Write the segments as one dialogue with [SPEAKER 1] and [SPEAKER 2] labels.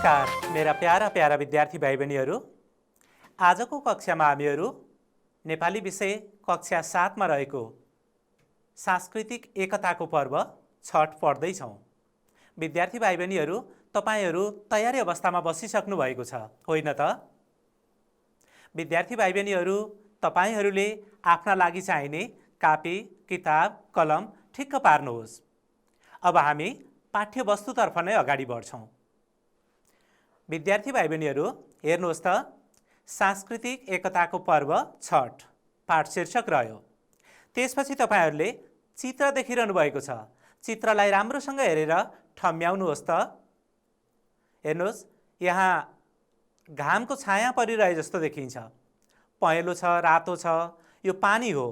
[SPEAKER 1] नमस्कार मेरा para para विद्यार्थी भाइ बहिनीहरू। आजको कक्षामा हामीहरू नेपाली विषय कक्षा 7 मा रहेको सांस्कृतिक एकताको पर्व छठ पढ्दैछौँ। विद्यार्थी भाइ बहिनीहरू, तपाईहरू तयारी अवस्थामा बसिसक्नु भएको छ होइन त? विद्यार्थी भाइ बहिनीहरू, तपाईहरूले आफ्ना लागि चाहिने कापी, किताब, कलम ठिक्क पार्नुहोस्। अब हामी पाठ्यवस्तुतर्फ नै अगाडि बढ्छौँ। विद्यार्थी भाइ बहिनीहरू, हेर्नुहोस् त, सांस्कृतिक एकताको पर्व छठ पाठ शीर्षक रह्यो। त्यसपछि तपाईहरूले चित्र देखिरहनु भएको छ। चित्रलाई राम्रोसँग हेरेर ठम्याउनुहोस् त। हेर्नुहोस्, यहाँ घामको छाया परिरहे जस्तो देखिन्छ। पहेँलो छ, रातो छ, यो पानी हो।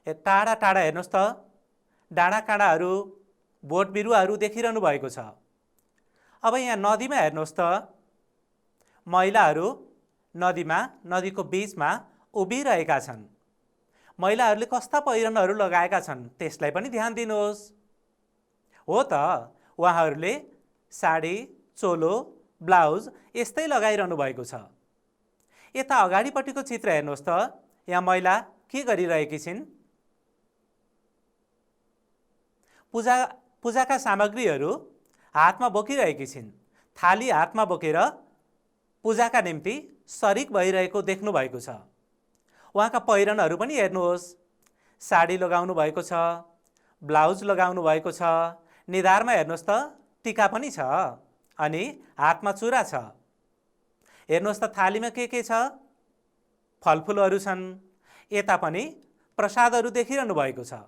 [SPEAKER 1] टाढा टाढा हेर्नुहोस् त, डाँडा काँडाहरू, बोट बिरुवाहरू देखिरहनु भएको छ। अब यहाँ नदीमा हेर्नुहोस् त, महिलाहरू नदीको बीचमा उभिरहेका छन्। महिलाहरूले कस्ता पहिरनहरू लगाएका छन् त्यसलाई पनि ध्यान दिनुहोस्। हो त, उहाँहरूले साडी, चोलो, ब्लाउज यस्तै लगाइरहनु भएको छ। यता अगाडिपट्टिको चित्र हेर्नुहोस् त, यहाँ महिला के गरिरहेकी छिन्? पूजाका सामग्रीहरू हातमा बोकिरहेकी छिन्। थाली हातमा बोकेर पूजाका निम्ति सरिक भइरहेको देख्नु भएको छ। उहाँका पहिरनहरू पनि हेर्नुहोस्, साडी लगाउनु भएको छ, ब्लाउज लगाउनु भएको छ, निधारमा हेर्नुहोस् त टीका पनि छ, अनि हातमा चुरा छ। हेर्नुहोस् त थालीमा के छ? फलफुलहरू छन्। यता पनि प्रसादहरू देखिरहनु भएको छ।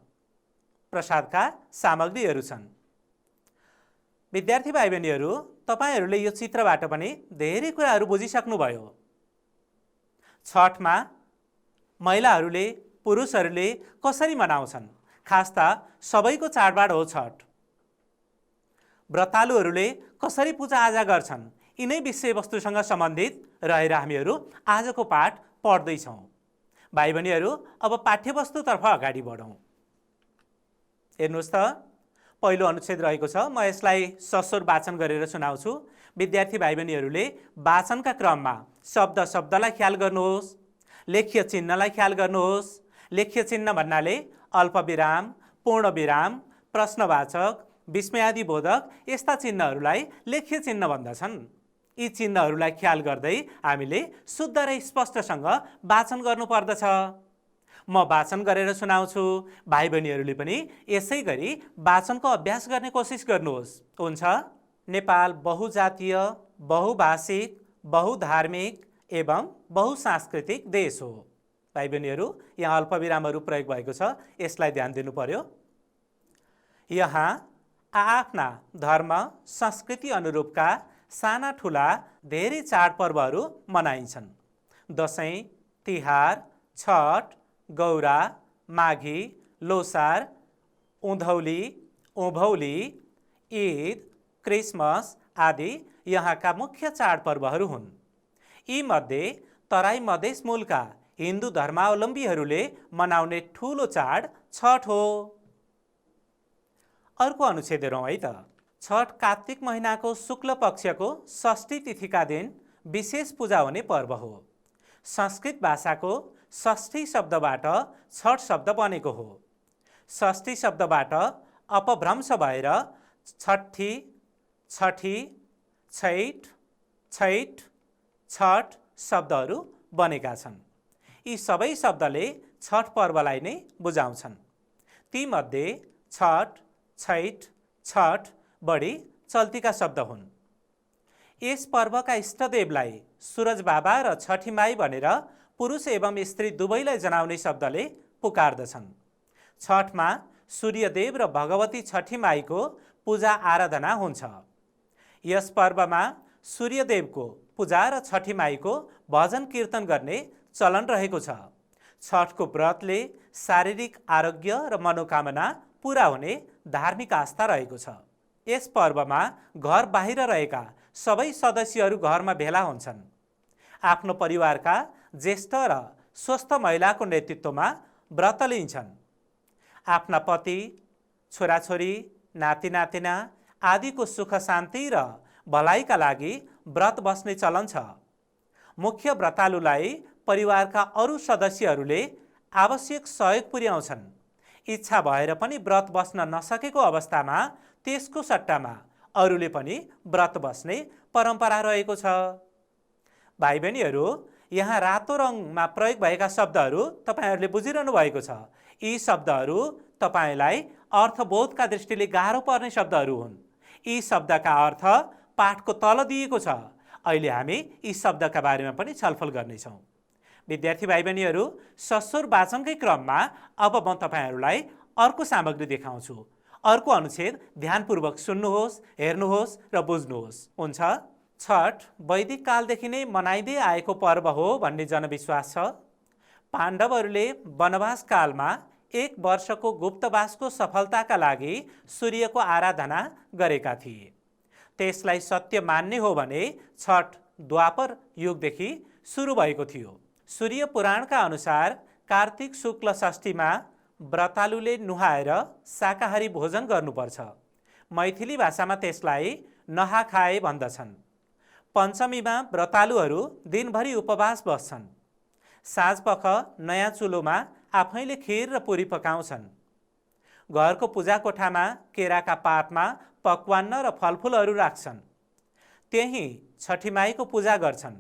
[SPEAKER 1] प्रसादका सामग्रीहरू छन्। विद्यार्थी भाइ बहिनीहरू, तपाईहरूले यो चित्रबाट पनि धेरै कुराहरू बुझिसक्नुभयो। छठमा महिलाहरूले, पुरुषहरूले कसरी मनाउँछन्? खास त सबैको चाडबाड हो छठ। व्रतालुहरूले कसरी पूजाआजा गर्छन्? यिनै विषयवस्तुसँग सम्बन्धित रहेर हामीहरू आजको पाठ पढ्दैछौँ। भाइ बहिनीहरू, अब पाठ्यवस्तुतर्फ अगाडि बढौँ। हेर्नुहोस् त, पहिलो अनुच्छेद रहेको छ। म यसलाई सस्वर वाचन गरेर सुनाउँछु। विद्यार्थी भाइ बहिनीहरूले वाचनका क्रममा शब्द शब्दलाई ख्याल गर्नुहोस्, लेख्य चिन्हलाई ख्याल गर्नुहोस्। लेख्य चिन्ह भन्नाले अल्पविराम, पूर्णविराम, प्रश्नवाचक, विस्मयादिबोधक यस्ता चिन्हहरूलाई लेख्य चिन्ह भन्दछन्। यी चिन्हहरूलाई ख्याल गर्दै हामीले शुद्ध र स्पष्टसँग वाचन गर्नुपर्दछ। म वाचन गरेर सुनाउँछु, भाइ बहिनीहरूले पनि यसै गरी वाचनको अभ्यास गर्ने कोसिस गर्नुहोस्। हुन्छ? नेपाल बहुजातीय, बहुभाषिक, बहुधार्मिक एवं बहुसांस्कृतिक देश हो। भाइ बहिनीहरू, यहाँ अल्पविरामहरू प्रयोग भएको छ, यसलाई ध्यान दिनु पर्यो। यहाँ आफ्ना धर्म संस्कृति अनुरूपका साना ठुला धेरै चाडपर्वहरू मनाइन्छन्। दसैँ, तिहार, छठ, गौरा, माघी, लोसार, उँधौली, उँभौली, ईद, क्रिसमस आदि यहाँका मुख्य चाडपर्वहरू हुन्। यी मध्ये तराई मधेस मूलका हिन्दू धर्मावलम्बीहरूले मनाउने ठुलो चाड छठ हो। अर्को अनुच्छेद हेरौँ है त। छठ कार्तिक महिनाको शुक्ल पक्षको षष्ठी तिथिका दिन विशेष पूजा हुने पर्व हो। संस्कृत भाषाको षष्ठी शब्दबाट छठ शब्द बनेको हो। षष्ठी शब्दबाट अपभ्रंश भएर छठी, छठी, छैठ, छैठ, छठ शब्दहरू बनेका छन्। यी सबै शब्दले छठ पर्वलाई नै बुझाउँछन्। तीमध्ये छठ, छैठ, छठ बढी चल्तीका शब्द हुन्। यस पर्वका इष्टदेवलाई सूरज बाबा र छठी माई भनेर पुरुष एवं स्त्री दुवैलाई जनाउने शब्दले पुकार्दछन्। छठमा सूर्यदेव र भगवती छठी माईको पूजा आराधना हुन्छ। यस पर्वमा सूर्यदेवको पूजा र छठी माईको भजन कीर्तन गर्ने चलन रहेको छ। छठको व्रतले शारीरिक आरोग्य र मनोकामना पूरा हुने धार्मिक आस्था रहेको छ। यस पर्वमा घर बाहिर रहेका सबै सदस्यहरू घरमा भेला हुन्छन्। आफ्नो परिवारका ज्येष्ठ र स्वस्थ महिलाको नेतृत्वमा व्रत लिन्छन्। आफ्ना पति, छोराछोरी, नाति नातिना आदिको सुख शान्ति र भलाइका लागि व्रत बस्ने चलन छ। मुख्य व्रतालुलाई परिवारका अरू सदस्यहरूले आवश्यक सहयोग पुर्याउँछन्। इच्छा भएर पनि व्रत बस्न नसकेको अवस्थामा त्यसको सट्टामा अरूले पनि व्रत बस्ने परम्परा रहेको छ। भाइ बहिनीहरू, यहाँ रातो रङमा प्रयोग भएका शब्दहरू तपाईहरूले बुझिरहनु भएको छ। यी शब्दहरू तपाईलाई अर्थबोधका दृष्टिले गाह्रो पर्ने शब्दहरू हुन्। यी शब्दका अर्थ पाठको तल दिएको छ। अहिले हामी यी शब्दका बारेमा पनि छलफल गर्नेछौँ। विद्यार्थी भाइ बहिनीहरू, ससुर वाचनकै क्रममा अब म तपाईहरूलाई अर्को सामग्री देखाउँछु। अर्को अनुच्छेद ध्यानपूर्वक सुन्नुहोस्, हेर्नुहोस् र बुझ्नुहोस्। हुन्छ। छठ वैदिक कालदेखि नै मनाइँदै आएको पर्व हो भन्ने जनविश्वास छ। पाण्डवहरूले वनवास कालमा 1 वर्षको गुप्तवासको सफलताका लागि सूर्यको आराधना गरेका थिए। त्यसलाई सत्य मान्ने हो भने छठ द्वापर युगदेखि सुरु भएको थियो। सूर्य पुराणका अनुसार कार्तिक शुक्ल षष्ठीमा व्रतालुले नुहाएर शाकाहारी भोजन गर्नुपर्छ। मैथिली भाषामा त्यसलाई नहाखाए भन्दछन्। पञ्चमीमा व्रतालुहरू दिनभरि उपवास बस्छन्। साँझपख नयाँ चुलोमा आफैले खिर र पुरी पकाउँछन्। घरको पूजा कोठामा केराका पातमा पकवान्न र फलफुलहरू राख्छन्। त्यही छठी माईको पूजा गर्छन्।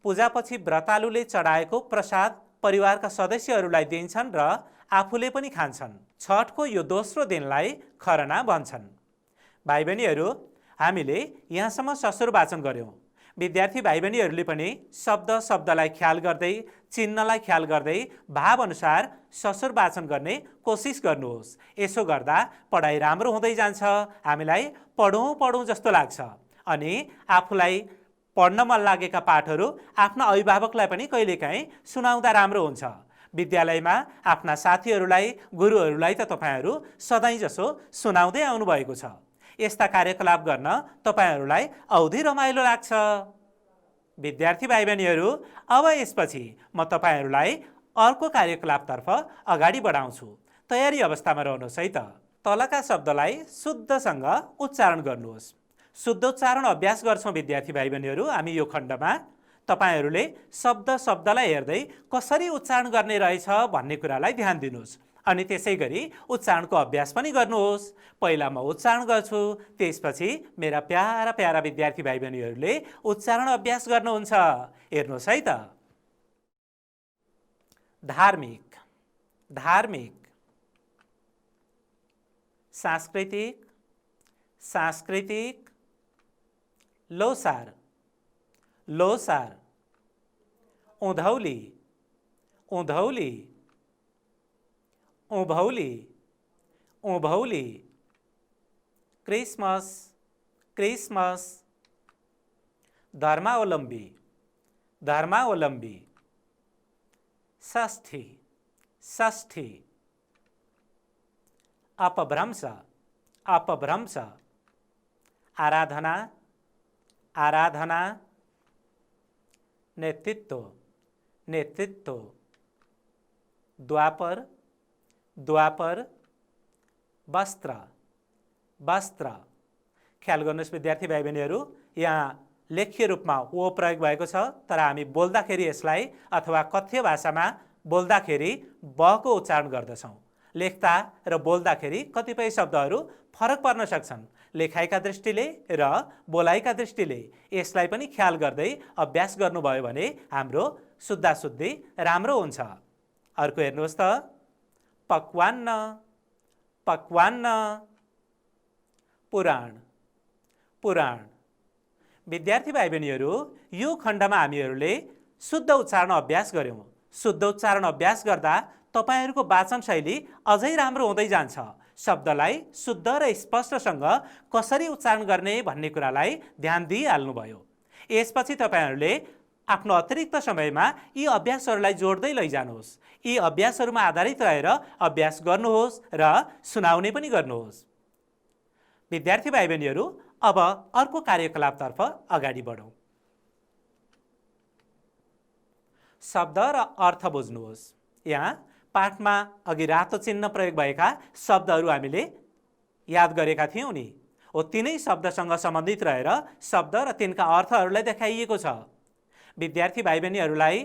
[SPEAKER 1] पूजापछि व्रतालुले चढाएको प्रसाद परिवारका सदस्यहरूलाई दिन्छन् र आफूले पनि खान्छन्। छठको यो दोस्रो दिनलाई खरना भन्छन्। भाइ बहिनीहरू, हामीले यहाँसम्म ससुर वाचन गऱ्यौँ। विद्यार्थी भाइ बहिनीहरूले पनि शब्दलाई ख्याल गर्दै, चिन्हलाई ख्याल गर्दै भाव अनुसार ससुर वाचन गर्ने कोसिस गर्नुहोस्। यसो गर्दा पढाइ राम्रो हुँदै जान्छ। हामीलाई पढौँ जस्तो लाग्छ। अनि आफूलाई पढ्न मन लागेका पाठहरू आफ्ना अभिभावकलाई पनि कहिलेकाहीँ सुनाउँदा राम्रो हुन्छ। विद्यालयमा आफ्ना साथीहरूलाई, गुरुहरूलाई त तपाईहरू सधैँ जसो सुनाउँदै आउनुभएको छ। यस्ता कार्यकलाप गर्न तपाईहरूलाई औधी रमाइलो लाग्छ। विद्यार्थी भाइ बहिनीहरू, अब यसपछि म तपाईहरूलाई अर्को कार्यकलापतर्फ अगाडि बढाउँछु। तयारी अवस्थामा रहनुहोस् है त। तलका शब्दलाई शुद्धसँग उच्चारण गर्नुहोस्। शुद्ध उच्चारण अभ्यास गर्छौँ विद्यार्थी भाइ बहिनीहरू हामी यो खण्डमा। तपाईहरूले शब्दलाई हेर्दै कसरी उच्चारण गर्ने रहेछ भन्ने कुरालाई ध्यान दिनुहोस्। अनि त्यसै गरी उच्चारणको अभ्यास पनि गर्नुहोस्। पहिला म उच्चारण गर्छु, त्यसपछि मेरा प्यारा प्यारा विद्यार्थी भाइ बहिनीहरूले उच्चारण अभ्यास गर्नुहुन्छ। हेर्नुहोस् है त। धार्मिक, धार्मिक। सांस्कृतिक, सांस्कृतिक। लोसार, लोसार। उँधौली, उँधौली। उँभौली, उँभौली। Christmas, Christmas. धर्मावलम्बी, धर्मावलम्बी। षष्ठी, षष्ठी। अपभ्रंश, अपभ्रंश। आराधना, आराधना। नेतृत्व, नेतृत्व। द्वापर, द्वापर। वस्त्र, वस्त्र। ख्याल गर्नुहोस् विद्यार्थी भाइ बहिनीहरू, यहाँ लेख्य रूपमा ओ प्रयोग भएको छ, तर हामी बोल्दाखेरि यसलाई अथवा कथ्य भाषामा बोल्दाखेरि बको उच्चारण गर्दछौँ। लेख्दा र बोल्दाखेरि कतिपय शब्दहरू फरक पर्न सक्छन्। लेखाइका दृष्टिले र बोलाइका दृष्टिले यसलाई पनि ख्याल गर्दै अभ्यास गर्नुभयो भने हाम्रो शुद्धाशुद्धि राम्रो हुन्छ। अर्को हेर्नुहोस् त। पकवान्न, पकवान्न। पुराण, पुराण। विद्यार्थी भाइ बहिनीहरू, यो खण्डमा हामीहरूले शुद्ध उच्चारण अभ्यास गऱ्यौँ। शुद्ध उच्चारण अभ्यास गर्दा तपाईहरूको वाचन शैली अझै राम्रो हुँदै जान्छ। शब्दलाई शुद्ध र स्पष्टसँग कसरी उच्चारण गर्ने भन्ने कुरालाई ध्यान दिइहाल्नुभयो। यसपछि तपाईहरूले आफ्नो अतिरिक्त समयमा यी अभ्यासहरूलाई जोड्दै लैजानुहोस्। यी अभ्यासहरूमा आधारित रहेर अभ्यास गर्नुहोस् र सुनाउने पनि गर्नुहोस्। विद्यार्थी भाइ बहिनीहरू, अब अर्को कार्यकलापतर्फ अगाडि बढौँ। शब्द र अर्थ बुझ्नुहोस्। यहाँ पाठमा अघि रातो चिन्ह प्रयोग भएका शब्दहरू हामीले याद गरेका थियौँ नि। हो तिनै शब्दसँग सम्बन्धित रहेर शब्द र तिनका अर्थहरूलाई देखाइएको छ। विद्यार्थी भाइ बहिनीहरूलाई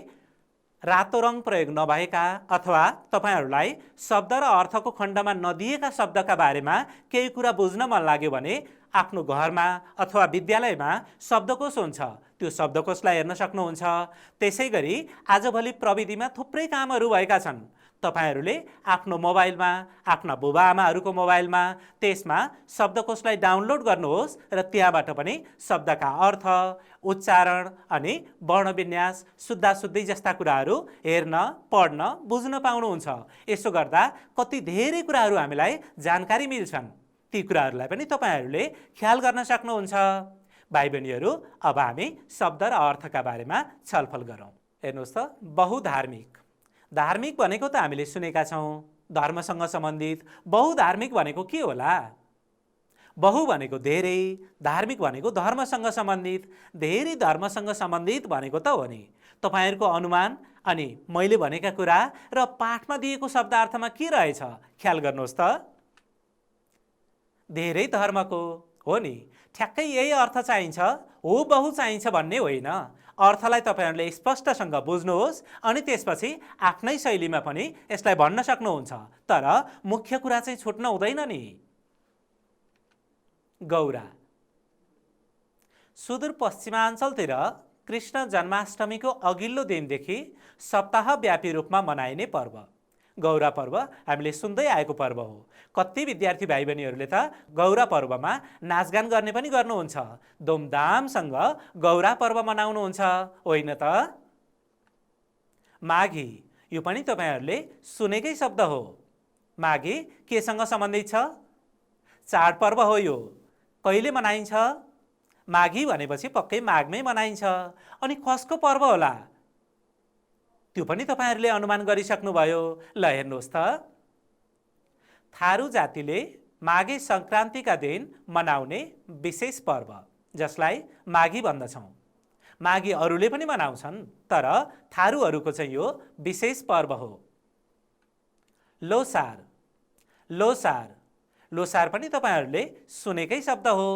[SPEAKER 1] रातो रङ प्रयोग नभएका अथवा तपाईहरूलाई शब्द र अर्थको खण्डमा नदिएका शब्दका बारेमा केही कुरा बुझ्न मन लाग्यो भने आफ्नो घरमा अथवा विद्यालयमा शब्दकोश हुन्छ, त्यो शब्दकोशलाई हेर्न सक्नुहुन्छ। त्यसै गरी आजभोलि प्रविधिमा थुप्रै कामहरू भएका छन्। तपाईहरूले आफ्नो मोबाइलमा, आफ्ना बुबाआमाहरूको मोबाइलमा त्यसमा शब्दकोशलाई डाउनलोड गर्नुहोस् र त्यहाँबाट पनि शब्दका अर्थ, उच्चारण अनि वर्णविन्यास, शुद्धाशुद्धि जस्ता कुराहरू हेर्न, पढ्न, बुझ्न पाउनुहुन्छ। यसो गर्दा कति धेरै कुराहरू हामीलाई जानकारी मिल्छन्। ती कुराहरूलाई पनि तपाईहरूले ख्याल गर्न सक्नुहुन्छ। भाइ बहिनीहरू, अब हामी शब्द र अर्थका बारेमा छलफल गरौँ। हेर्नुहोस् त, बहुधार्मिक। धार्मिक भनेको त हामीले सुनेका छौँ, धर्मसँग सम्बन्धित। बहुधार्मिक भनेको के होला? बहु भनेको धेरै, धार्मिक भनेको धर्मसँग सम्बन्धित। धेरै धर्मसँग सम्बन्धित भनेको त हो नि। तपाईँहरूको अनुमान अनि मैले भनेका कुरा र पाठमा दिएको शब्दार्थमा के रहेछ ख्याल गर्नुहोस् त। धेरै धर्मको हो नि, ठ्याक्कै यही अर्थ चाहिन्छ हो, बहु चाहिन्छ भन्ने होइन। अर्थलाई तपाईहरूले स्पष्टसँग बुझ्नुहोस् अनि त्यसपछि आफ्नै शैलीमा पनि यसलाई भन्न सक्नुहुन्छ। तर मुख्य कुरा चाहिँ छुट्न हुँदैन नि। गौरा। सुदूरपश्चिमाञ्चलतिर कृष्ण जन्माष्टमीको अघिल्लो दिनदेखि सप्ताहव्यापी रूपमा मनाइने पर्व गौरा पर्व हामीले सुन्दै आएको पर्व हो। कति विद्यार्थी भाइ बहिनीहरूले त गौरा पर्वमा नाचगान गर्ने पनि गर्नुहुन्छ, धुमधामसँग गौरा पर्व मनाउनुहुन्छ, होइन त? माघी, यो पनि तपाईँहरूले सुनेकै शब्द हो। माघी केसँग सम्बन्धित छ? चाडपर्व हो यो। कहिले मनाइन्छ? माघी भनेपछि पक्कै माघमै मनाइन्छ। अनि कसको पर्व होला? त्यो पनि तपाईहरूले अनुमान गरिसक्नुभयो। ल हेर्नुहोस् त, थारू जातिले माघे सङ्क्रान्तिका दिन मनाउने विशेष पर्व जसलाई माघी भन्दछौँ। माघी अरूले पनि मनाउँछन्, तर थारूहरूको चाहिँ यो विशेष पर्व हो। लोसार। लोसार, लोसार पनि तपाईहरूले सुनेकै शब्द हो।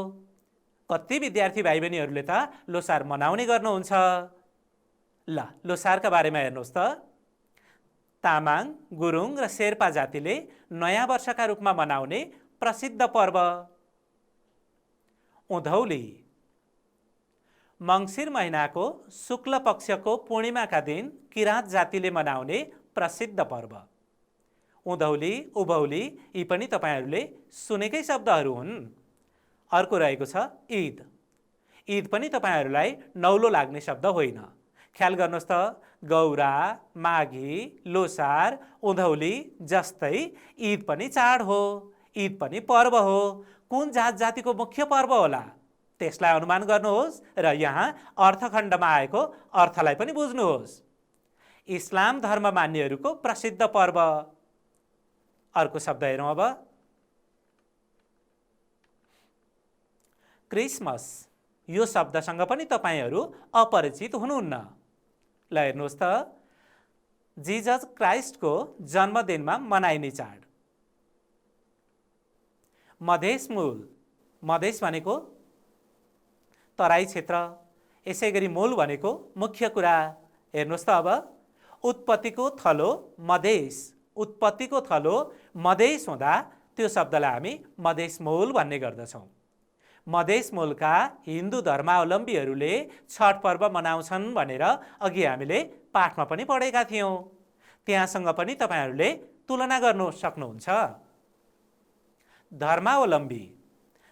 [SPEAKER 1] कति विद्यार्थी भाइ बहिनीहरूले त लोसार मनाउने गर्नुहुन्छ। ल लोसारका बारेमा हेर्नुहोस् त। तामाङ, गुरुङ र शेर्पा जातिले नयाँ वर्षका रूपमा मनाउने प्रसिद्ध पर्व। उँधौली। मङ्सिर महिनाको शुक्ल पक्षको पूर्णिमाका दिन किराँत जातिले मनाउने प्रसिद्ध पर्व। उँधौली, उभौली यी पनि तपाईहरूले सुनेकै शब्दहरू हुन्। अर्को रहेको छ ईद। ईद पनि तपाईहरूलाई नौलो लाग्ने शब्द होइन। ख्याल गर्नुहोस् त, गौरा, माघी, लोसार, उँधौली जस्तै ईद पनि चाड हो, ईद पनि पर्व हो। कुन जात जातिको मुख्य पर्व होला त्यसलाई अनुमान गर्नुहोस् र यहाँ अर्थखण्डमा आएको अर्थलाई पनि बुझ्नुहोस्। इस्लाम धर्म मान्नेहरूको प्रसिद्ध पर्व। अर्को शब्द हेरौँ अब, क्रिसमस। यो शब्दसँग पनि तपाईहरू अपरिचित हुनुहुन्न। ल हेर्नुहोस् त, जिजस क्राइस्टको जन्मदिनमा मनाइने चाड। मधेस मूल। मधेस भनेको तराई क्षेत्र, यसै गरी मूल भनेको मुख्य कुरा। हेर्नुहोस् त अब, उत्पत्तिको थलो मधेस। उत्पत्तिको थलो मधेस हुँदा त्यो शब्दलाई हामी मधेस मूल भन्ने गर्दछौँ। मधेस मूलका हिन्दू धर्मावलम्बीहरूले छठ पर्व मनाउँछन् भनेर अघि हामीले पाठमा पनि पढेका थियौँ। त्यहाँसँग पनि तपाईहरूले तुलना गर्नु सक्नुहुन्छ। धर्मावलम्बी।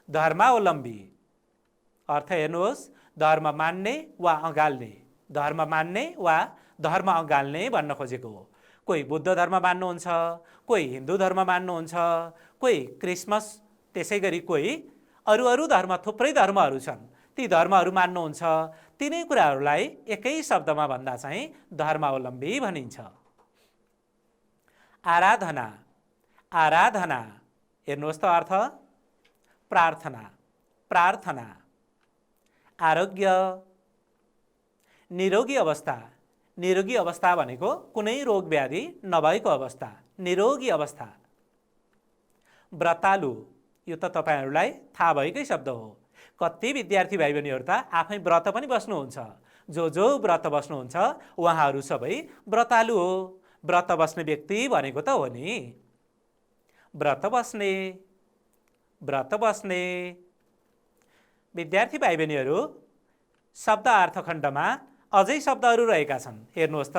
[SPEAKER 1] धर्मावलम्बी अर्थ हेर्नुहोस्, धर्म मान्ने वा अँगाल्ने। धर्म मान्ने वा धर्म अँगाल्ने भन्न खोजेको हो। कोही बुद्ध धर्म मान्नुहुन्छ, कोही हिन्दू धर्म मान्नुहुन्छ, कोही क्रिसमस, त्यसै गरी कोही अरू धर्म, थुप्रै धर्महरू छन्, ती धर्महरू मान्नुहुन्छ। तिनै कुराहरूलाई एकै शब्दमा भन्दा चाहिँ धर्मावलम्बी भनिन्छ। आराधना। आराधना हेर्नुहोस् त अर्थ, प्रार्थना। प्रार्थना। आरोग्य। निरोगी अवस्था। निरोगी अवस्था भनेको कुनै रोग व्याधि नभएको अवस्था, निरोगी अवस्था। व्रतालु। यो त तपाईहरुलाई थाहा भएकै शब्द हो। कति विद्यार्थी भाइ बहिनीहरु त आफै व्रत पनि बस्नुहुन्छ। जो व्रत बस्नुहुन्छ उहाँहरू सबै व्रतालु हो। व्रत बस्ने व्यक्ति भनेको त हो नि। व्रत बस्ने, व्रत बस्ने। विद्यार्थी भाइ बहिनीहरु, शब्द अर्थ खण्डमा अझै शब्दहरू रहेका छन्। हेर्नुहोस् त,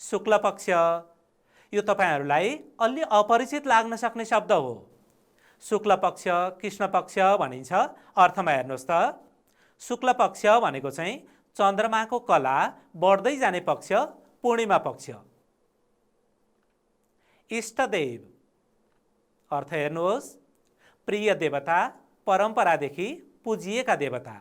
[SPEAKER 1] शुक्ल पक्ष, यो तपाईहरुलाई अलि अपरिचित लाग्न सक्ने शब्द हो। शुक्ल पक्ष, कृष्ण पक्ष भनिन्छ। अर्थमा हेर्नुहोस् त, शुक्ल पक्ष भनेको चाहिँ चन्द्रमाको कला बढ्दै जाने पक्ष, पूर्णिमा पक्ष। इष्टदेव, अर्थ हेर्नुहोस्, प्रिय देवता, परम्परादेखि पूजिएका देवता।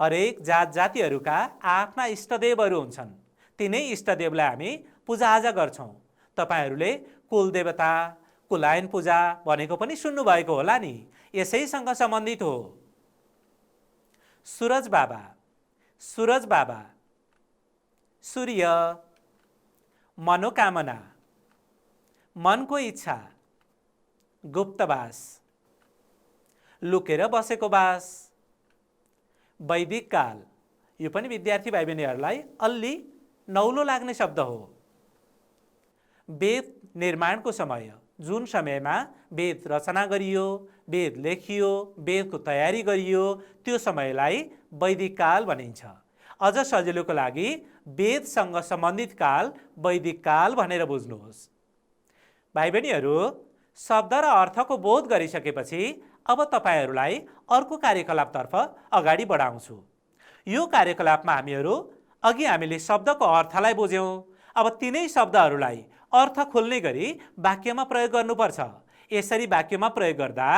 [SPEAKER 1] हरेक जात जातिहरूका आफ्ना इष्टदेवहरू हुन्छन्। तिनै इष्टदेवलाई हामी पूजाआजा गर्छौँ। तपाईहरूले कुल देवता, कुलायन पूजा भनेको पनि सुन्नुभएको होला नि, यसैसँग सम्बन्धित हो। सूरज बाबा, सूरज बाबा, सूर्य, मनोकामना, मनको इच्छा, गुप्तवास, लुकेर बसेको बास, वैदिक काल, यो पनि विद्यार्थी भाइ बहिनीहरूलाई अलि नौलो लाग्ने शब्द हो। वेद निर्माणको समय, जुन समयमा वेद रचना गरियो, वेद लेखियो, वेदको तयारी गरियो, त्यो समयलाई वैदिक काल भनिन्छ। अझ सजिलोको लागि वेदसँग सम्बन्धित काल वैदिक काल भनेर बुझ्नुहोस्। भाइ बहिनीहरू, शब्द र अर्थको बोध गरिसकेपछि अब तपाईहरूलाई अर्को कार्यकलापतर्फ अगाडि बढाउँछु। यो कार्यकलापमा अघि हामीले शब्दको अर्थलाई बुझ्यौँ। अब तिनै शब्दहरूलाई अर्थ खोल्ने गरी वाक्यमा प्रयोग गर्नुपर्छ। यसरी वाक्यमा प्रयोग गर्दा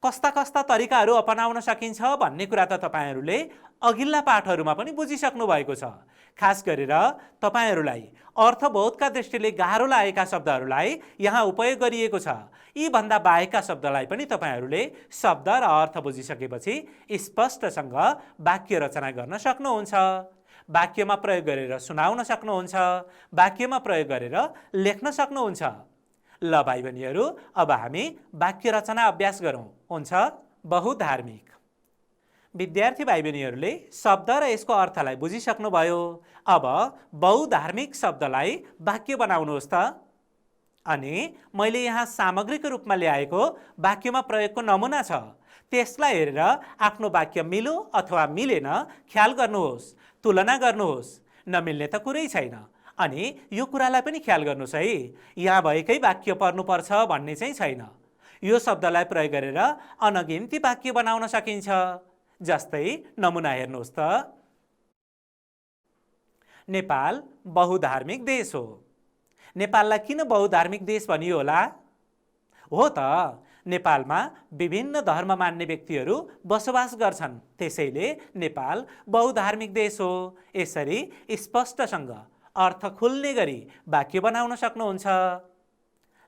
[SPEAKER 1] कस्ता कस्ता तरिकाहरू अपनाउन सकिन्छ भन्ने कुरा त तपाईहरूले अघिल्ला पाठहरूमा पनि बुझिसक्नु भएको छ। खास गरेर तपाईहरूलाई अर्थबोधका दृष्टिले गाह्रो लागेका शब्दहरूलाई यहाँ उपयोग गरिएको छ। यी भन्दा बाहेकका शब्दलाई पनि तपाईहरूले शब्द र अर्थ बुझिसकेपछि स्पष्टसँग वाक्य रचना गर्न सक्नुहुन्छ। वाक्यमा प्रयोग गरेर सुनाउन सक्नुहुन्छ, वाक्यमा प्रयोग गरेर लेख्न सक्नुहुन्छ। ल भाइ बहिनीहरू, अब हामी वाक्य रचना अभ्यास गरौँ। हुन्छ? बहुधार्मिक। विद्यार्थी भाइ बहिनीहरूले शब्द र यसको अर्थलाई बुझिसक्नुभयो। अब बहुधार्मिक शब्दलाई वाक्य बनाउनुहोस् त। अनि मैले यहाँ सामग्रीको रूपमा ल्याएको वाक्यमा प्रयोगको नमुना छ। त्यसलाई हेरेर आफ्नो वाक्य मिल्यो अथवा मिलेन ख्याल गर्नुहोस्, तुलना गर्नुहोस्। नमिल्ने त कुरै छैन। अनि यो कुरालाई पनि ख्याल गर्नुहोस् है, यहाँ भएकै वाक्य पर्नुपर्छ भन्ने चाहिँ छैन। यो शब्दलाई प्रयोग गरेर अनगिन्ती वाक्य बनाउन सकिन्छ। जस्तै नमुना हेर्नुहोस् त। नेपाल बहुधार्मिक देश हो। नेपाललाई किन बहुधार्मिक देश भनियो होला? हो त, नेपालमा विभिन्न धर्म मान्ने व्यक्तिहरू बसोबास गर्छन्, त्यसैले नेपाल बहुधार्मिक देश हो। यसरी स्पष्टसँग अर्थ खुल्ने गरी वाक्य बनाउन सक्नुहुन्छ।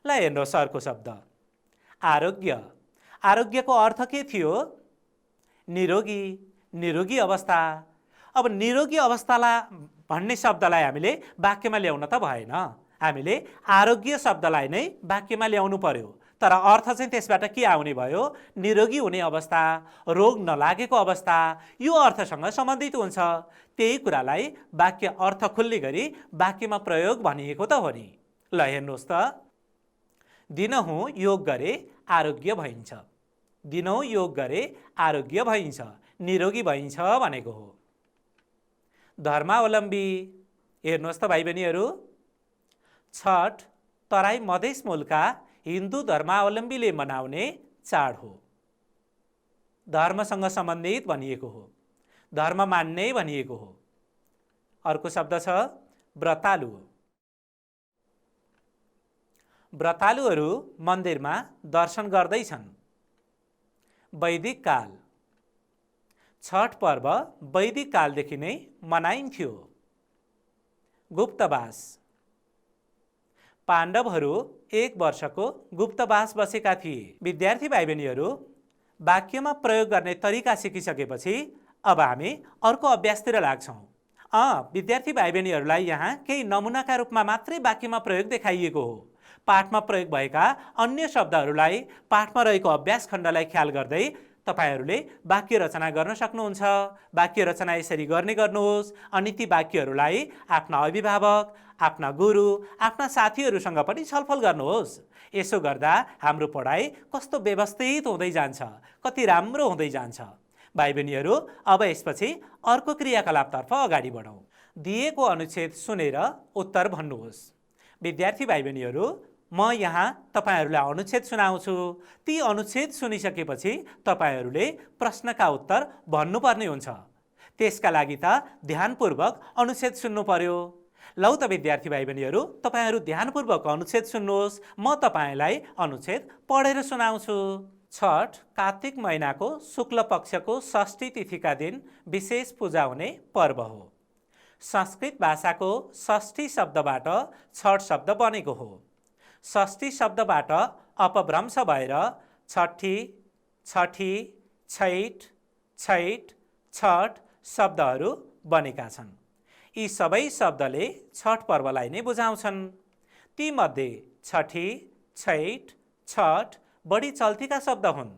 [SPEAKER 1] ल हेर्नुहोस् अर्को शब्द, आरोग्य। आरोग्यको अर्थ के थियो? निरोगी, निरोगी अवस्था। अब निरोगी अवस्थालाई भन्ने शब्दलाई हामीले वाक्यमा ल्याउन त भएन। हामीले आरोग्य शब्दलाई नै वाक्यमा ल्याउनु पर्यो। तर अर्थ चाहिँ त्यसबाट के आउने भयो? निरोगी हुने अवस्था, रोग नलागेको अवस्था, यो अर्थसँग सम्बन्धित हुन्छ। त्यही कुरालाई वाक्य अर्थ खुल्ने गरी वाक्यमा प्रयोग भनिएको त हो नि। ल हेर्नुहोस् त, दिनहुँ योग गरे आरोग्य भइन्छ। दिनहुँ योग गरे आरोग्य भइन्छ, निरोगी भइन्छ भनेको हो। धर्मावलम्बी, हेर्नुहोस् त भाइ बहिनीहरू, छठ तराई मधेस मुलका हिन्दू धर्मावलम्बीले मनाउने चाड हो। धर्मसँग सम्बन्धित भनिएको हो, धर्म मान्ने भनिएको हो। अर्को शब्द छ व्रतालु। व्रतालुहरू मन्दिरमा दर्शन गर्दैछन्। वैदिक काल, छठ पर्व वैदिक कालदेखि नै मनाइन्थ्यो। गुप्तवास, पाण्डवहरू 1 वर्षको गुप्तवास बसेका थिए। विद्यार्थी भाइ बहिनीहरू, वाक्यमा प्रयोग गर्ने तरिका सिकिसकेपछि अब हामी अर्को अभ्यासतिर लाग्छौँ। विद्यार्थी भाइ बहिनीहरूलाई यहाँ केही नमुनाका रूपमा मात्रै वाक्यमा प्रयोग देखाइएको हो। पाठमा प्रयोग भएका अन्य शब्दहरूलाई पाठमा रहेको अभ्यास खण्डलाई ख्याल गर्दै तपाईहरूले वाक्य रचना गर्न सक्नुहुन्छ। वाक्य रचना यसरी गर्ने गर्नुहोस् अनि ती वाक्यहरूलाई आफ्ना अभिभावक, आफ्ना गुरु, आफ्ना साथीहरूसँग पनि छलफल गर्नुहोस्। यसो गर्दा हाम्रो पढाइ कस्तो व्यवस्थित हुँदै जान्छ, कति राम्रो हुँदै जान्छ। भाइ बहिनीहरू, अब यसपछि अर्को क्रियाकलापतर्फ अगाडि बढौँ। दिएको अनुच्छेद सुनेर उत्तर भन्नुहोस्। विद्यार्थी भाइ बहिनीहरू, म यहाँ तपाईहरूलाई अनुच्छेद सुनाउँछु। ती अनुच्छेद सुनिसकेपछि तपाईहरूले प्रश्नका उत्तर भन्नुपर्ने हुन्छ। त्यसका लागि त ध्यानपूर्वक अनुच्छेद सुन्नु पर्यो। लौ त विद्यार्थी भाइ बहिनीहरू, तपाईहरू ध्यानपूर्वक अनुच्छेद सुन्नुहोस्। म तपाईलाई अनुच्छेद पढेर सुनाउँछु। छठ कार्तिक महिनाको शुक्ल पक्षको षष्ठी तिथिका दिन विशेष पूजा हुने पर्व हो। संस्कृत भाषाको षष्ठी शब्दबाट छठ शब्द बनेको हो। षष्ठी शब्दबाट अपभ्रंश भएर छठी, छठी, छैठ, छैठ, छठ शब्दहरू बनेका छन्। यी सबै शब्दले छठ पर्वलाई नै बुझाउँछन्। तीमध्ये छठी, छैठ, छठ बढी चल्तीका शब्द हुन्।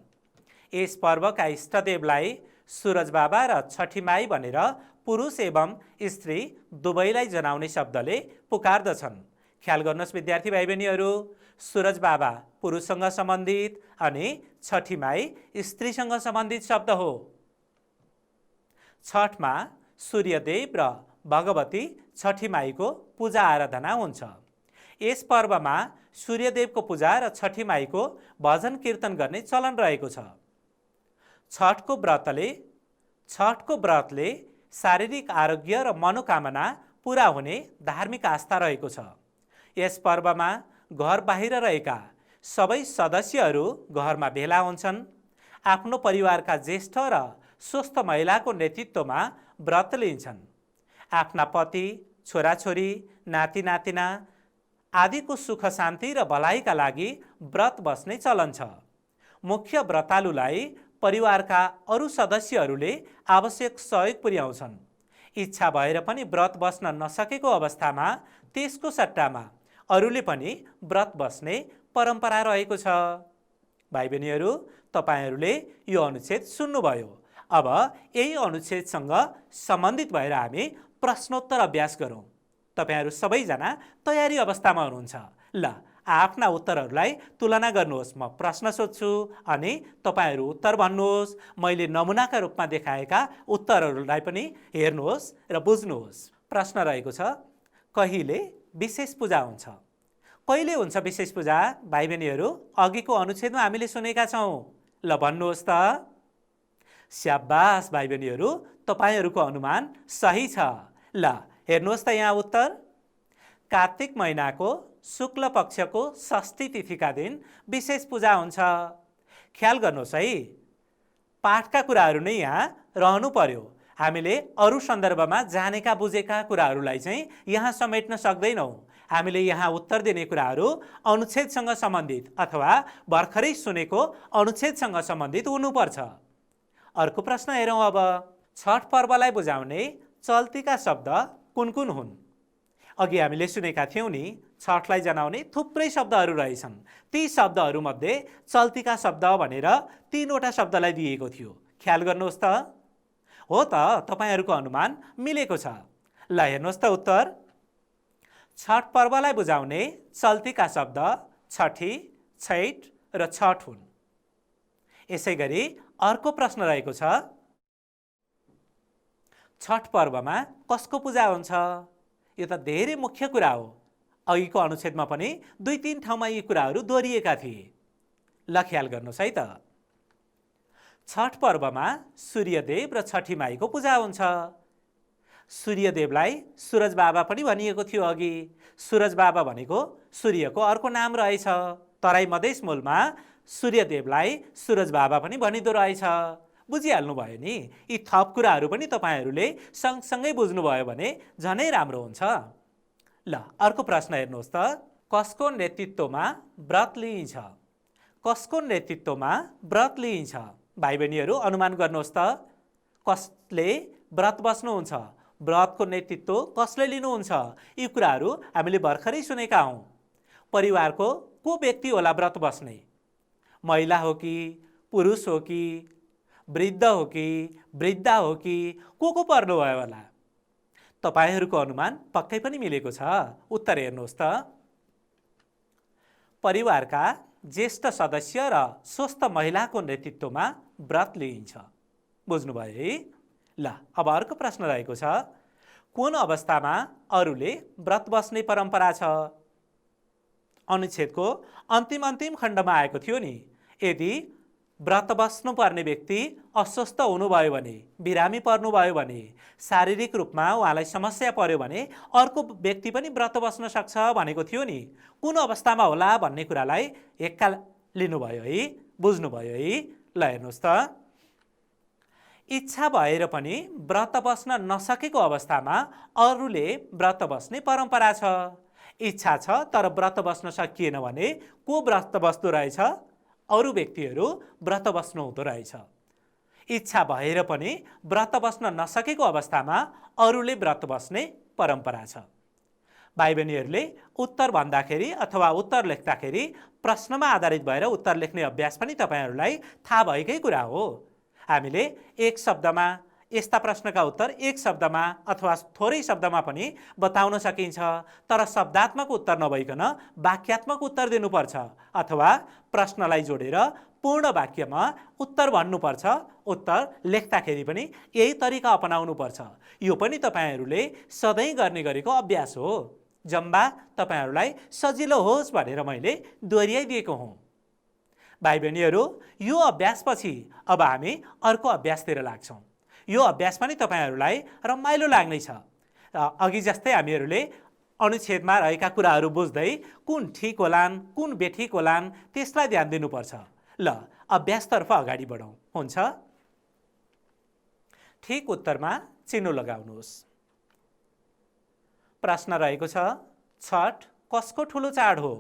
[SPEAKER 1] यस पर्वका इष्टदेवलाई सूरज बाबा र छठी माई भनेर पुरुष एवं स्त्री दुवैलाई जनाउने शब्दले पुकार्दछन्। ख्याल गर्नुहोस् विद्यार्थी भाइ बहिनीहरू, सूरज बाबा पुरुषसँग सम्बन्धित अनि छठी माई स्त्रीसँग सम्बन्धित शब्द हो। छठमा सूर्यदेव र भगवती छठी माईको पूजा आराधना हुन्छ। यस पर्वमा सूर्यदेवको पूजा र छठी माईको भजन कीर्तन गर्ने चलन रहेको छ। छठको व्रतले शारीरिक आरोग्य र मनोकामना पूरा हुने धार्मिक आस्था रहेको छ। यस पर्वमा घर बाहिर रहेका सबै सदस्यहरू घरमा भेला हुन्छन्। आफ्नो परिवारका ज्येष्ठ र स्वस्थ महिलाको नेतृत्वमा व्रत लिन्छन्। आफ्ना पति, छोराछोरी, नाति नातिना आदिको सुख शान्ति र भलाइका लागि व्रत बस्ने चलन छ। मुख्य व्रतालुलाई परिवारका अरू सदस्यहरूले आवश्यक सहयोग पुर्याउँछन्। इच्छा भएर पनि व्रत बस्न नसकेको अवस्थामा त्यसको सट्टामा अरूले पनि व्रत बस्ने परम्परा रहेको छ। भाइ बहिनीहरू, तपाईहरूले यो अनुच्छेद सुन्नुभयो। अब यही अनुच्छेदसँग सम्बन्धित भएर हामी प्रश्नोत्तर अभ्यास गरौँ। तपाईहरू सबैजना तयारी अवस्थामा हुनुहुन्छ। ल, आफ्ना उत्तरहरूलाई तुलना गर्नुहोस्। म प्रश्न सोध्छु अनि तपाईहरू उत्तर भन्नुहोस्। मैले नमुनाका रूपमा देखाएका उत्तरहरूलाई पनि हेर्नुहोस् र बुझ्नुहोस्। प्रश्न रहेको छ, कहिले विशेष पूजा हुन्छ? कहिले हुन्छ विशेष पूजा? भाइ बहिनीहरू, अघिको अनुच्छेदमा हामीले सुनेका छौँ। ल भन्नुहोस् त। स्याबास भाइ बहिनीहरू, तपाईहरूको अनुमान सही छ। ल हेर्नुहोस् त यहाँ उत्तर। कार्तिक महिनाको शुक्ल पक्षको षष्ठी तिथिका दिन विशेष पूजा हुन्छ। ख्याल गर्नुहोस् है, पाठका कुराहरू नै यहाँ रहनु पर्यो। हामीले अरू सन्दर्भमा जानेका बुझेका कुराहरूलाई चाहिँ यहाँ समेट्न सक्दैनौँ। हामीले यहाँ उत्तर दिने कुराहरू अनुच्छेदसँग सम्बन्धित अथवा भर्खरै सुनेको अनुच्छेदसँग सम्बन्धित हुनुपर्छ। अर्को प्रश्न हेरौँ अब। छठ पर्वलाई बुझाउने चल्तीका शब्द कुन कुन हुन्? अघि हामीले सुनेका थियौँ नि, छठलाई जनाउने थुप्रै शब्दहरू रहेछन्। ती शब्दहरूमध्ये चल्तीका शब्द भनेर 3वटा शब्दलाई दिएको थियो। ख्याल गर्नुहोस् त। हो त, तपाईहरूको अनुमान मिलेको छ। ल हेर्नुहोस् त उत्तर। छठ पर्वलाई बुझाउने चल्तीका शब्द छठी, छैठ र छठ हुन्। यसै गरी अर्को प्रश्न रहेको छ, छठ पर्वमा कसको पूजा हुन्छ? यो त धेरै मुख्य कुरा हो। अघिको अनुच्छेदमा पनि 2-3 ठाउँमा यी कुराहरू दोहोरिएका थिए। ल ख्याल गर्नुहोस् है त। छठ पर्वमा सूर्यदेव र छठी माईको पूजा हुन्छ। सूर्यदेवलाई सूरज बाबा पनि भनिएको थियो अघि। सूरज बाबा भनेको सूर्यको अर्को नाम रहेछ। तराई मधेस मूलमा सूर्यदेवलाई सूरज बाबा पनि भनिदो रहेछ। बुझिहाल्नु भयो नि। यी थप कुराहरू पनि तपाईहरूले सँगसँगै बुझ्नुभयो भने झनै राम्रो हुन्छ। ल अर्को प्रश्न हेर्नुहोस् त। कसको नेतृत्वमा व्रत लिइन्छ? कसको नेतृत्वमा व्रत लिइन्छ? भाइ बहिनीहरू अनुमान गर्नुहोस् त। कसले व्रत बस्नुहुन्छ? व्रतको नेतृत्व कसले लिनुहुन्छ? यी कुराहरू हामीले भर्खरै सुनेका हौँ। परिवारको को व्यक्ति होला व्रत बस्ने? महिला हो कि, पुरुष हो कि, वृद्ध हो कि, वृद्धा हो कि, को पर्नुभयो होला? तपाईहरूको अनुमान पक्कै पनि मिलेको छ। उत्तर हेर्नुहोस् त। परिवारका ज्येष्ठ सदस्य र स्वस्थ महिलाको नेतृत्वमा व्रत लिइन्छ। बुझ्नुभयो है? ल, अब अर्को प्रश्न रहेको छ, कुन अवस्थामा अरूले व्रत बस्ने परम्परा छ? अनुच्छेदको अन्तिम खण्डमा आएको थियो नि, यदि व्रत बस्नुपर्ने व्यक्ति अस्वस्थ हुनुभयो भने, बिरामी पर्नुभयो भने, शारीरिक रूपमा उहाँलाई समस्या पर्यो भने अर्को व्यक्ति पनि व्रत बस्न सक्छ भनेको थियो नि। कुन अवस्थामा होला भन्ने कुरालाई हेक्का लिनुभयो है? बुझ्नुभयो है? ल हेर्नुहोस् त। इच्छा भएर पनि व्रत बस्न नसकेको अवस्थामा अरूले व्रत बस्ने परम्परा छ। इच्छा छ तर व्रत बस्न सकिएन भने को व्रत बस्दो रहेछ? अरू व्यक्तिहरू व्रत बस्नु हुँदो रहेछ। इच्छा भएर पनि व्रत बस्न नसकेको अवस्थामा अरूले व्रत बस्ने परम्परा छ। भाइ बहिनीहरूले उत्तर भन्दाखेरि अथवा उत्तर लेख्दाखेरि प्रश्नमा आधारित भएर उत्तर लेख्ने अभ्यास पनि तपाईहरूलाई थाहा भएकै कुरा हो। हामीले एक शब्दमा यस्ता प्रश्नका उत्तर एक शब्दमा अथवा थोरै शब्दमा पनि बताउन सकिन्छ, तर शब्दात्मक उत्तर नभइकन वाक्यात्मक उत्तर दिनुपर्छ अथवा प्रश्नलाई जोडेर पूर्ण वाक्यमा उत्तर भन्नुपर्छ। उत्तर लेख्दाखेरि पनि यही तरिका अपनाउनुपर्छ। यो पनि तपाईहरूले सधैँ गर्ने गरेको अभ्यास हो। जम्बा तपाईहरूलाई सजिलो होस् भनेर मैले दोहोऱ्याइदिएको हुँ। भाइ बहिनीहरू, यो अभ्यासपछि अब हामी अर्को अभ्यासतिर लाग्छौँ। यो अभ्यास पनि तपाईहरूलाई रमाइलो लाग्नेछ। अघि जस्तै हामीहरूले अनुच्छेदमा रहेका कुराहरू बुझ्दै कुन ठिक होलान् कुन बेठिक होलान् त्यसलाई ध्यान दिनुपर्छ। ल, अभ्यासतर्फ अगाडि बढौँ। हुन्छ? ठिक उत्तरमा चिन्ह लगाउनुहोस्। प्रश्न रहेको छ, छठ कसको ठुलो चाड हो?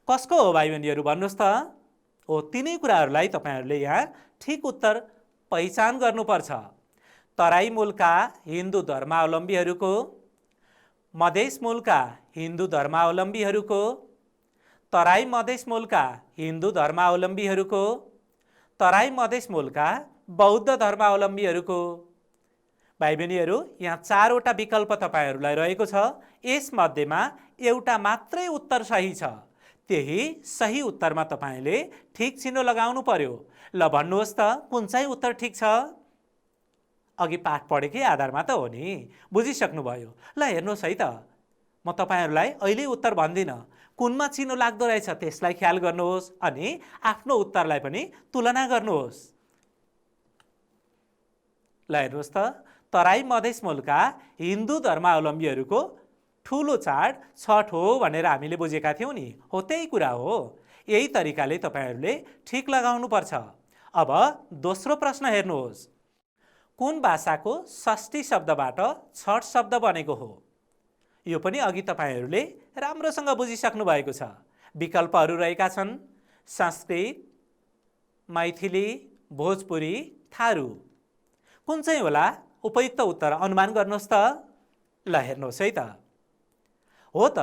[SPEAKER 1] कसको हो भाइ बहिनीहरू भन्नुहोस् त? हो, तिनै कुराहरूलाई तपाईहरूले यहाँ ठिक उत्तर पहिचान गर्नुपर्छ। तराई मूलका हिन्दू धर्मावलम्बीहरूको, मधेस मूलका हिन्दू धर्मावलम्बीहरूको, तराई मधेस मूलका हिन्दू धर्मावलम्बीहरूको, तराई मधेस मूलका बौद्ध धर्मावलम्बीहरूको। भाइ बहिनीहरू, यहाँ चारवटा विकल्प तपाईहरूलाई रहेको छ। यसमध्येमा एउटा मात्रै उत्तर सही छ। त्यही सही उत्तरमा तपाईले ठिक चिन्ह लगाउनु पर्यो। ल भन्नुहोस् त, कुन चाहिँ उत्तर ठिक छ? अघि पाठ पढेकै आधारमा त हो नि, बुझिसक्नुभयो। ल हेर्नुहोस् है त, म तपाईहरूलाई अहिले उत्तर भन्दिनँ। कुनमा चिन्ह लाग्दो रहेछ त्यसलाई ख्याल गर्नुहोस् अनि आफ्नो उत्तरलाई पनि तुलना गर्नुहोस्। ल हेर्नुहोस् त, तराई मधेस मूलका हिन्दू धर्मावलम्बीहरूको ठुलो चाड छठ हो भनेर हामीले बुझेका थियौँ नि। हो, त्यही कुरा हो। यही तरिकाले तपाईहरूले ठिक लगाउनुपर्छ। अब दोस्रो प्रश्न हेर्नुहोस्, कुन भाषाको षष्ठी शब्दबाट छठ शब्द बनेको हो? यो पनि अघि तपाईहरूले राम्रोसँग बुझिसक्नु भएको छ। विकल्पहरू रहेका छन्, संस्कृत, मैथिली, भोजपुरी, थारू। कुन चाहिँ होला उपयुक्त उत्तर? अनुमान गर्नुहोस् त। ल हेर्नुहोस् है त, हो त,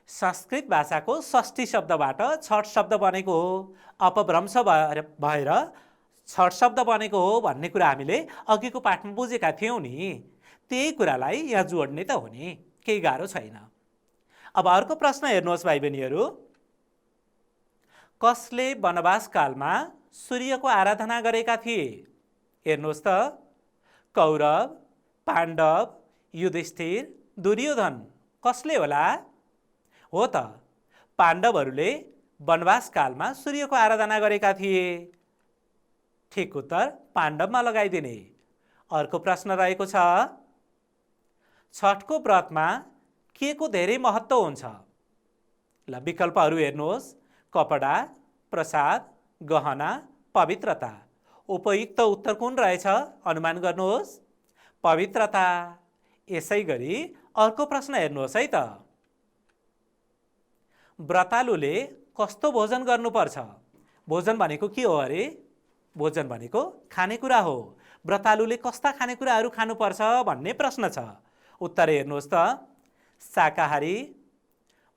[SPEAKER 1] संस्कृत भाषाको षष्ठी शब्दबाट छठ शब्द बनेको हो। अपभ्रंश भएर छठ शब्द बनेको हो भन्ने कुरा हामीले अघिको पाठमा बुझेका थियौँ नि। त्यही कुरालाई यहाँ जोड्ने त हो नि, केही गाह्रो छैन। अब अर्को प्रश्न हेर्नुहोस् भाइ बहिनीहरू, कसले वनवास कालमा सूर्यको आराधना गरेका थिए? हेर्नुहोस् त, कौरव, पाण्डव, युधिष्ठिर, दुर्योधन। कसले होला? हो त, पाण्डवहरूले वनवास कालमा सूर्यको आराधना गरेका थिए। ठिक उत्तर पाण्डवमा लगाइदिने। अर्को प्रश्न रहेको छ, छठको व्रतमा के को धेरै महत्त्व हुन्छ? ल विकल्पहरू हेर्नुहोस्, कपडा, प्रसाद, गहना, पवित्रता। उपयुक्त उत्तर कुन रहेछ? अनुमान गर्नुहोस्। पवित्रता। यसै गरी अर्को प्रश्न हेर्नुहोस् है त, व्रतालुले कस्तो भोजन गर्नुपर्छ? भोजन भनेको के हो अरे? भोजन भनेको खानेकुरा हो। व्रतालुले कस्ता खानेकुराहरू खानुपर्छ भन्ने प्रश्न छ। उत्तर हेर्नुहोस् त, शाकाहारी,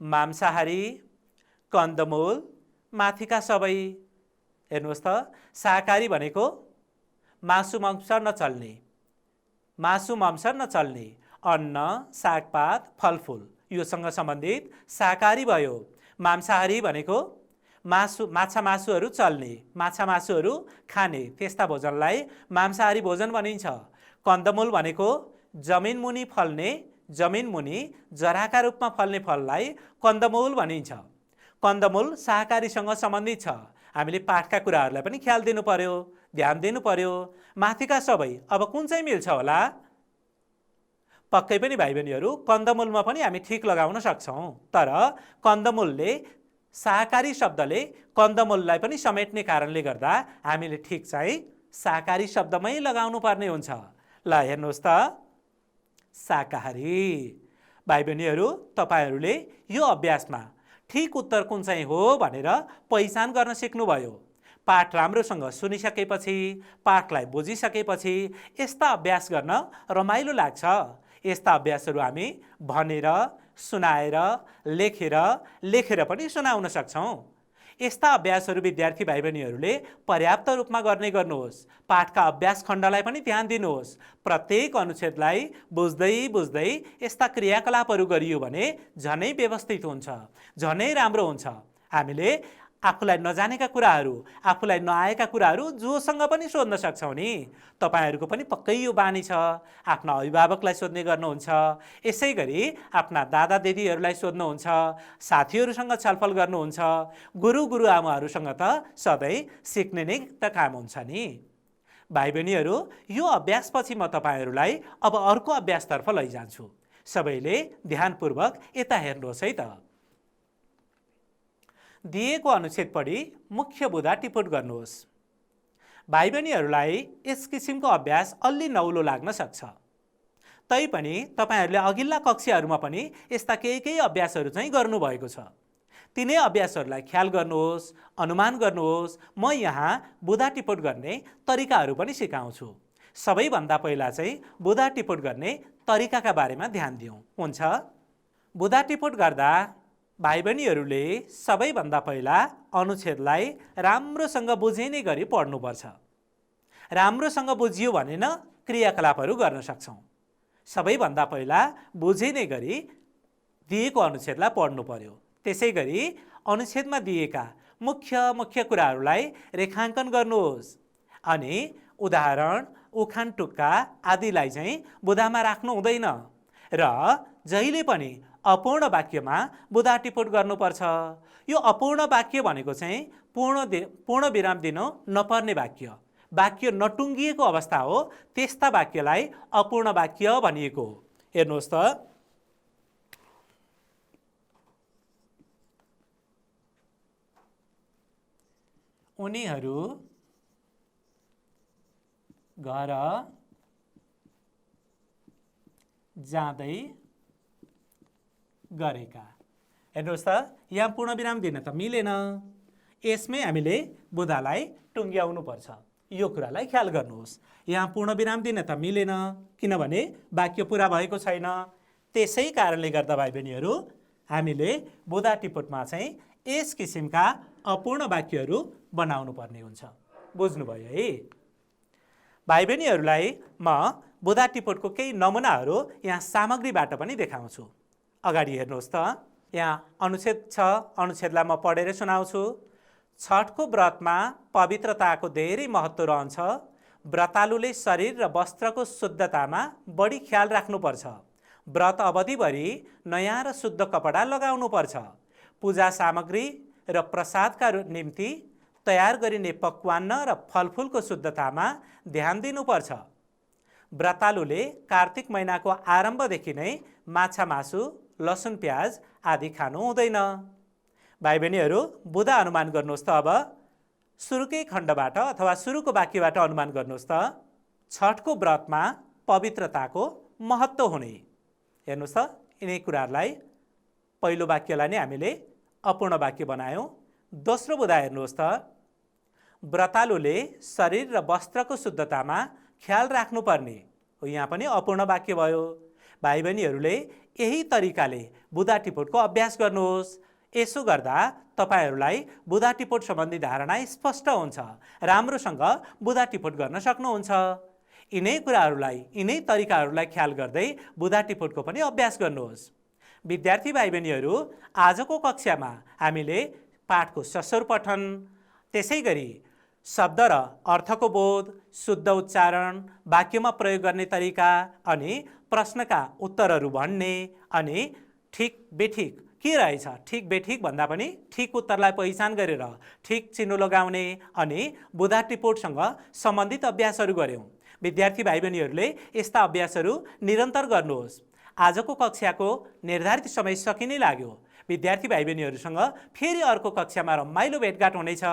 [SPEAKER 1] मांसाहारी, कन्दमूल, माथिका सबै। हेर्नुहोस् त, शाकाहारी भनेको मासु मांस नचल्ने, मासु मांस नचल्ने, अन्न, सागपात, फलफुल योसँग सम्बन्धित शाकाहारी भयो। मांसाहारी भनेको माछा मासुहरू चल्ने, माछा मासुहरू खाने, त्यस्ता भोजनलाई मांसाहारी भोजन भनिन्छ। कन्दमूल भनेको जमिन मुनि फल्ने, जमिन मुनि जराका रूपमा फल्ने फललाई कन्दमूल भनिन्छ। कन्दमूल शाकाहारीसँग सम्बन्धित छ। हामीले पाठका कुराहरूलाई पनि ख्याल दिनु पर्यो, ध्यान दिनु पर्यो। माथिका सबै, अब कुन चाहिँ मिल्छ होला? पक्कै पनि भाइ बहिनीहरू कन्दमूलमा पनि हामी ठिक लगाउन सक्छौँ, तर कन्दमूलले शाकाहारी शब्दले कन्दमूललाई पनि समेट्ने कारणले गर्दा हामीले ठिक चाहिँ शाकाहारी शब्दमै लगाउनु पर्ने हुन्छ। ल हेर्नुहोस् त, शाकाहारी। भाइ बहिनीहरू, तपाईहरूले यो अभ्यासमा ठिक उत्तर कुन चाहिँ हो भनेर पहिचान गर्न सिक्नुभयो। पाठ राम्रोसँग सुनिसकेपछि, पाठलाई बुझिसकेपछि यस्ता अभ्यास गर्न रमाइलो लाग्छ। यस्ता अभ्यासहरू हामी भनेर, सुनाएर, लेखेर पनि सुनाउन सक्छौँ। यस्ता अभ्यासहरू विद्यार्थी भाइ बहिनीहरूले पर्याप्त रूपमा गर्ने गर्नुहोस्। पाठका अभ्यास खण्डलाई पनि ध्यान दिनुहोस्। प्रत्येक अनुच्छेदलाई बुझ्दै बुझ्दै यस्ता क्रियाकलापहरू गरियो भने झनै व्यवस्थित हुन्छ, झनै राम्रो हुन्छ। हामीले आफूलाई नजानेका कुराहरू, आफूलाई नआएका कुराहरू जोसँग पनि सोध्न सक्छौँ नि। तपाईहरूको पनि पक्कै यो बानी छ, आफ्ना अभिभावकलाई सोध्ने गर्नुहुन्छ, यसै गरी आफ्ना दादा दिदीहरूलाई सोध्नुहुन्छ, साथीहरूसँग छलफल गर्नुहुन्छ, गुरुआमाहरूसँग त सधैँ सिक्ने नै त काम हुन्छ नि। भाइ बहिनीहरू, यो अभ्यासपछि म तपाईहरूलाई अब अर्को अभ्यासतर्फ लैजान्छु। सबैले ध्यानपूर्वक यता हेर्नुहोस् है त। दिएको अनुच्छेद पढी मुख्य बुँदा टिपोट गर्नुहोस्। भाइ बहिनीहरूलाई यस किसिमको अभ्यास अलि नौलो लाग्न सक्छ, तैपनि तपाईहरूले अघिल्ला कक्षाहरूमा पनि यस्ता केही अभ्यासहरू चाहिँ गर्नुभएको छ। तिनै अभ्यासहरूलाई ख्याल गर्नुहोस्, अनुमान गर्नुहोस्। म यहाँ बुँदा टिपोट गर्ने तरिकाहरू पनि सिकाउँछु। सबैभन्दा पहिला चाहिँ बुँदा टिपोट गर्ने तरिकाका बारेमा ध्यान दिउँ, हुन्छ? बुँदा टिपोट गर्दा भाइ बहिनीहरूले सबैभन्दा पहिला अनुच्छेदलाई राम्रोसँग बुझिने गरी पढ्नुपर्छ। राम्रोसँग बुझियो भने न क्रियाकलापहरू गर्न सक्छौँ। सबैभन्दा पहिला बुझिने गरी दिएको अनुच्छेदलाई पढ्नु पर्यो। त्यसै गरी अनुच्छेदमा दिएका मुख्य कुराहरूलाई रेखाङ्कन गर्नुहोस् अनि उदाहरण, उखान टुक्का आदिलाई चाहिँ बुँदामा राख्नु हुँदैन र जहिले पनि अपूर्ण वाक्यमा बुँदा टिपोट गर्नुपर्छ। यो अपूर्ण वाक्य भनेको चाहिँ पूर्ण विराम दिनु नपर्ने वाक्य, वाक्य नटुङ्गिएको अवस्था हो। त्यस्ता वाक्यलाई अपूर्ण वाक्य भनिएको हो। हेर्नुहोस् त, उनीहरू घर जाँदै गरेका। हेर्नुहोस् त, यहाँ पूर्ण विराम दिन त मिलेन। यसमै हामीले बुँदालाई टुङ्ग्याउनु पर्छ। यो कुरालाई ख्याल गर्नुहोस्। यहाँ पूर्ण विराम दिन त मिलेन किनभने वाक्य पुरा भएको छैन। त्यसै कारणले गर्दा भाइ बहिनीहरू हामीले बुँदा टिपोटमा चाहिँ यस किसिमका अपूर्ण वाक्यहरू बनाउनु पर्ने हुन्छ। बुझ्नुभयो है? भाइ बहिनीहरूलाई म बुँदा टिपोटको केही नमुनाहरू यहाँ सामग्रीबाट पनि देखाउँछु। अगाडि हेर्नुहोस् त, यहाँ अनुच्छेद छ। अनुच्छेदलाई म पढेर सुनाउँछु। छठको व्रतमा पवित्रताको धेरै महत्त्व रहन्छ। व्रतालुले शरीर र वस्त्रको शुद्धतामा बढी ख्याल राख्नुपर्छ। व्रत अवधिभरि नयाँ र शुद्ध कपडा लगाउनुपर्छ। पूजा सामग्री र प्रसादका निम्ति तयार गरिने पकवान र फलफुलको शुद्धतामा ध्यान दिनुपर्छ। व्रतालुले कार्तिक महिनाको आरम्भदेखि नै माछा मासु, लसुन प्याज आदि खानु हुँदैन। भाइ बहिनीहरू बुँदा अनुमान गर्नुहोस् त। अब सुरुकै खण्डबाट अथवा सुरुको वाक्यबाट अनुमान गर्नुहोस् त। छठको व्रतमा पवित्रताको महत्त्व हुने। हेर्नुहोस् त, यिनै कुराहरूलाई पहिलो वाक्यलाई नै हामीले अपूर्ण वाक्य बनायौँ। दोस्रो बुँदा हेर्नुहोस् त। व्रतालुले शरीर र वस्त्रको शुद्धतामा ख्याल राख्नुपर्ने हो। यहाँ पनि अपूर्ण वाक्य भयो। भाइ बहिनीहरूले यही तरिकाले बुँदा टिपोटको अभ्यास गर्नुहोस्। यसो गर्दा तपाईहरूलाई बुँदा टिपोट सम्बन्धी धारणा स्पष्ट हुन्छ, राम्रोसँग बुँदा टिपोट गर्न सक्नुहुन्छ। यिनै कुराहरूलाई, यिनै तरिकाहरूलाई ख्याल गर्दै बुँदा टिपोटको पनि अभ्यास गर्नुहोस्। विद्यार्थी भाइ बहिनीहरू, आजको कक्षामा हामीले पाठको सस्वर पठन, त्यसै गरी शब्द र अर्थको बोध, शुद्ध उच्चारण, वाक्यमा प्रयोग गर्ने तरिका अनि प्रश्नका उत्तरहरू भन्ने अनि ठिक बेठिक के रहेछ, ठिक बेठिक भन्दा पनि ठिक उत्तरलाई पहिचान गरेर ठिक चिन्ह लगाउने अनि बुँदा टिपोटसँग सम्बन्धित अभ्यासहरू गऱ्यौँ। विद्यार्थी भाइ बहिनीहरूले यस्ता अभ्यासहरू निरन्तर गर्नुहोस्। आजको कक्षाको निर्धारित समय सकिनै लाग्यो। विद्यार्थी भाइ बहिनीहरूसँग फेरि अर्को कक्षामा रमाइलो भेटघाट हुनेछ।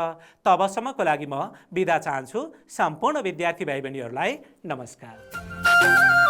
[SPEAKER 1] तबसम्मको लागि म बिदा चाहन्छु। सम्पूर्ण विद्यार्थी भाइ बहिनीहरूलाई नमस्कार।